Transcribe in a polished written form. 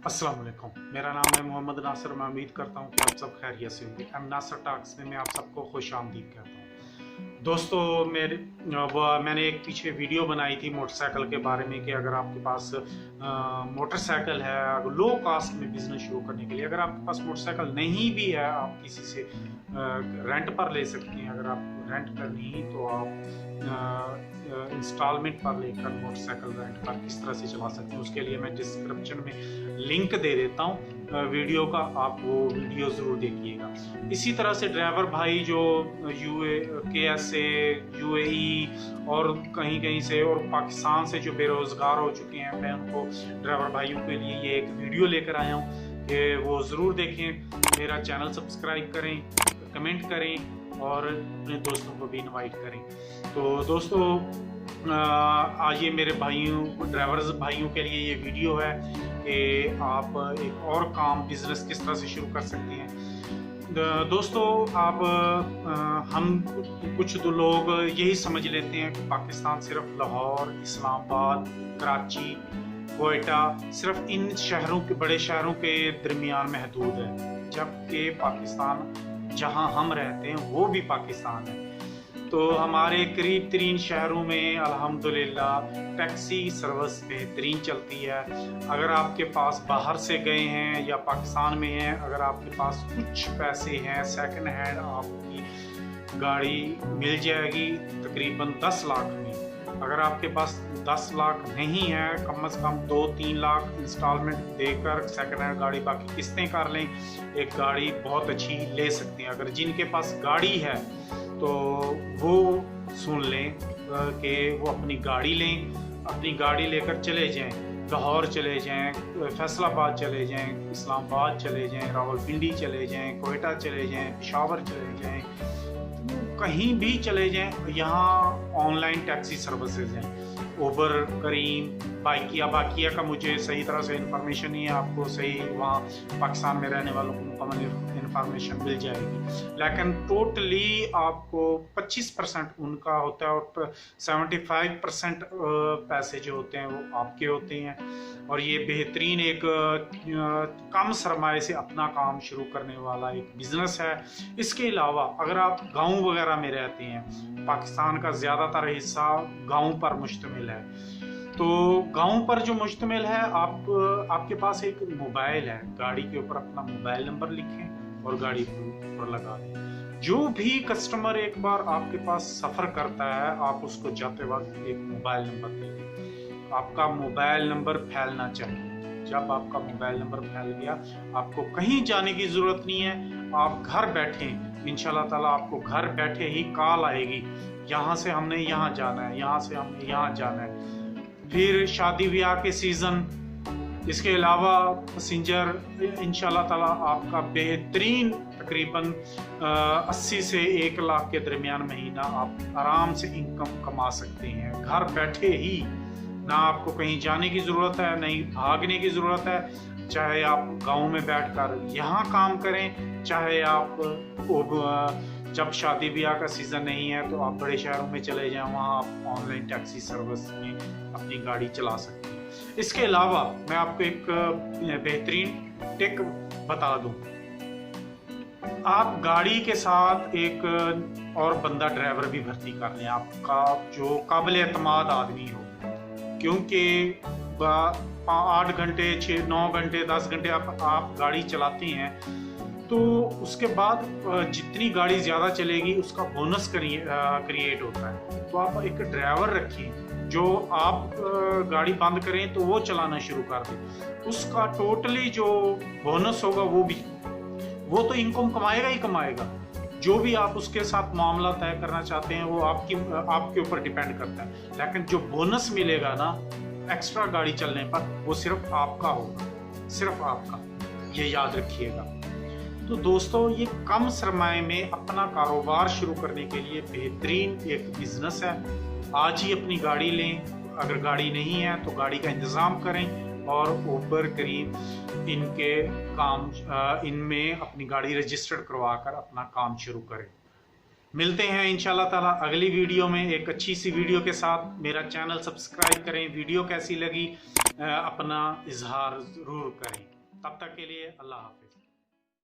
अस्सलाम वालेकुम। मेरा नाम है मोहम्मद नासिर। मैं उम्मीद करता हूँ कि आप सब खैरियत से होंगे। एम नासिर टॉक्स में मैं आप सबको खुश आमदीद कहता हूँ। दोस्तों, मैंने एक पीछे वीडियो बनाई थी मोटरसाइकिल के बारे में कि अगर आपके पास मोटरसाइकिल है, अगर लो कास्ट में बिजनेस शुरू करने के लिए, अगर आपके पास मोटरसाइकिल नहीं भी है, आप किसी से रेंट पर ले सकते हैं। अगर आप रेंट पर नहीं तो आप इंस्टॉलमेंट पर लेकर मोटरसाइकिल रेंट पर किस तरह से चला सकते हैं, उसके लिए मैं डिस्क्रिप्शन में लिंक दे देता हूँ वीडियो का, आप वो वीडियो ज़रूर देखिएगा। इसी तरह से ड्राइवर भाई जो KSA, UAE और कहीं कहीं से और पाकिस्तान से जो बेरोज़गार हो चुके हैं, मैं उनको ड्राइवर भाइयों के लिए ये एक वीडियो लेकर आया हूँ कि वो ज़रूर देखें। मेरा चैनल सब्सक्राइब करें, कमेंट करें और अपने दोस्तों को भी इनवाइट करें। तो दोस्तों, आज ये मेरे ड्राइवर्स भाइयों के लिए ये वीडियो है कि आप एक और काम बिजनेस किस तरह से शुरू कर सकते हैं। दोस्तों, हम कुछ तो लोग यही समझ लेते हैं कि पाकिस्तान सिर्फ लाहौर, इस्लामाबाद, कराची, कोयटा, सिर्फ इन शहरों के, बड़े शहरों के दरमियान महदूद है, जबकि पाकिस्तान जहां हम रहते हैं वो भी पाकिस्तान है। तो हमारे करीब तरीन शहरों में अल्हम्दुलिल्लाह टैक्सी सर्विस बेहतरीन चलती है। अगर आपके पास बाहर से गए हैं या पाकिस्तान में हैं, अगर आपके पास कुछ पैसे हैं, सेकंड हैंड आपकी गाड़ी मिल जाएगी तकरीबन 10 लाख में। अगर आपके पास 10 लाख नहीं है, कम से कम 2-3 लाख इंस्टॉलमेंट देकर सेकंड हैंड गाड़ी, बाकी किस्तें कर लें, एक गाड़ी बहुत अच्छी ले सकते हैं। अगर जिनके पास गाड़ी है तो वो सुन लें कि वो अपनी गाड़ी लें, अपनी गाड़ी लेकर चले जाएं, लाहौर चले जाएं, फैसलाबाद चले जाएं, इस्लामाबाद चले जाएं, रावलपिंडी चले जाएं, कोयटा चले जाएं, पेशावर चले जाएं, कहीं भी चले जाएं। यहाँ ऑनलाइन टैक्सी सर्विसेज हैं, उबर, करीम, बाकिया का मुझे सही तरह से इन्फॉर्मेशन नहीं है, आपको सही वहाँ पाकिस्तान में रहने वालों को मुकम्मल इन्फॉर्मेशन मिल जाएगी। लेकिन टोटली आपको 25% उनका होता है और 75% पैसे जो होते हैं वो आपके होते हैं। और ये बेहतरीन एक कम सरमाए से अपना काम शुरू करने वाला एक बिजनेस है। इसके अलावा अगर आप गाँव वगैरह में रहते हैं, पाकिस्तान का ज़्यादातर हिस्सा गाँव पर मुश्तमिल है, तो गांव पर जो मुश्तमिल है, आपके पास एक मोबाइल है, गाड़ी के ऊपर अपना मोबाइल नंबर लिखें और गाड़ी पर लगा दें। जो भी कस्टमर एक बार आपके पास सफ़र करता है, आप उसको जाते वक्त एक मोबाइल नंबर दे दें। आपका मोबाइल नंबर फैलना चाहिए। जब आपका मोबाइल नंबर फैल गया, आपको कहीं जाने की ज़रूरत नहीं है, आप घर बैठे, इंशाल्लाह ताला आपको घर बैठे ही कॉल आएगी, यहाँ से हमने यहाँ जाना है, यहाँ से हमने यहाँ जाना है। फिर शादी ब्याह के सीज़न, इसके अलावा पैसेंजर, इंशाल्लाह ताला आपका बेहतरीन तकरीबन 80 से 1 लाख के दरमियान महीना आप आराम से इनकम कमा सकते हैं घर बैठे ही। ना आपको कहीं जाने की ज़रूरत है, नहीं भागने की ज़रूरत है। चाहे आप गांव में बैठकर यहाँ काम करें, चाहे आप जब शादी ब्याह का सीज़न नहीं है तो आप बड़े शहरों में चले जाएं, वहाँ आप ऑनलाइन टैक्सी सर्विस में अपनी गाड़ी चला सकते हैं। इसके अलावा मैं आपको एक बेहतरीन टिक बता दूं। आप गाड़ी के साथ एक और बंदा ड्राइवर भी भर्ती कर लें, आपका जो काबिल एतमाद आदमी हो, क्योंकि 8 घंटे, 6, 9 घंटे, 10 घंटे आप गाड़ी चलाते हैं, तो उसके बाद जितनी गाड़ी ज़्यादा चलेगी उसका बोनस क्रिएट होता है। तो आप एक ड्राइवर रखिए जो आप गाड़ी बंद करें तो वो चलाना शुरू कर दे, उसका टोटली जो बोनस होगा वो तो इनकम कमाएगा ही कमाएगा। जो भी आप उसके साथ मामला तय करना चाहते हैं वो आपके ऊपर डिपेंड करता है, लेकिन जो बोनस मिलेगा ना एक्स्ट्रा गाड़ी चलने पर, वो सिर्फ आपका होगा, सिर्फ आपका, ये याद रखिएगा। तो दोस्तों, ये कम सरमाए में अपना कारोबार शुरू करने के लिए बेहतरीन एक बिजनेस है। आज ही अपनी गाड़ी लें, अगर गाड़ी नहीं है तो गाड़ी का इंतज़ाम करें और उबर, करीम, इनमें अपनी गाड़ी रजिस्टर्ड करवा कर अपना काम शुरू करें। मिलते हैं इंशाल्लाह ताला अगली वीडियो में एक अच्छी सी वीडियो के साथ। मेरा चैनल सब्सक्राइब करें, वीडियो कैसी लगी अपना इजहार ज़रूर करें। तब तक के लिए अल्लाह हाफिज़।